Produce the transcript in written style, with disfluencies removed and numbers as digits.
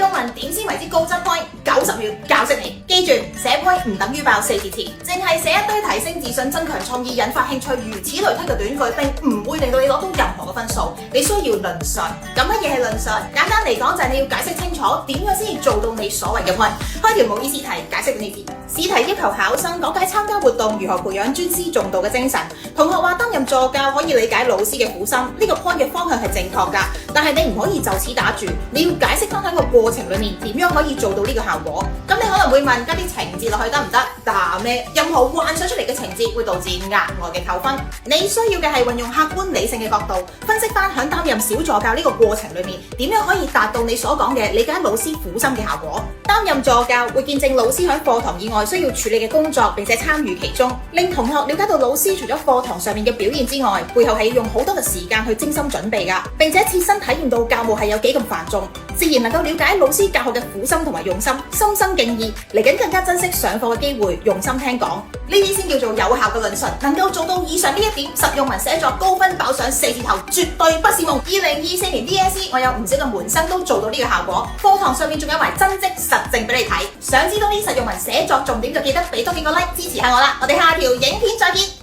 用文點先為之高質 point？90秒教識你。記住，寫 point 唔等於爆4字詞，淨係寫一堆提升自信、增強創意、引發興趣，如此類推嘅短句，並唔會令到你攞到任何嘅分數。你需要論述。咁乜嘢係論述？簡單嚟講就係你要解釋清楚點樣先至做到你所謂嘅 point。開條冇意思題解釋俾你知。試題要求考生講解參加活動如何培養專師重道嘅精神。同學話擔任助教可以理解老師嘅苦心，呢個 point 嘅方向係正確㗎，但係你唔可以就此打住，你要解釋翻喺個過程裡面點樣可以做到呢個效果。咁你可能會問，加啲情節落去得唔得？打咩？任何幻想出嚟嘅情節會導致額外嘅扣分。你需要嘅係運用客觀理性嘅角度，分析翻響擔任小助教呢個過程裡面點樣可以達到你所講嘅理解老師苦心嘅效果。擔任助教會見證老師喺課堂以外需要處理嘅工作，並且參與其中，令同學了解到老師除咗課堂上面嘅表現之外，背後係要用好多嘅時間去精心準備㗎，並且切身體驗到教務係有幾咁繁重，自然能夠了解老師教學嘅苦心同埋用心，心生敬意，嚟緊更加珍惜上課嘅機會，用心聽講，呢啲先叫做有效嘅論述。能夠做到以上呢一點，實用文寫作高分爆上4字頭，絕對不是夢。2024年 DSE 我有唔少嘅門生都做到呢個效果，課堂上面仲有埋真跡實證俾你睇。想知道呢實用文寫作重點就記得俾多幾個 like 支持下我啦，我哋下條影片再見。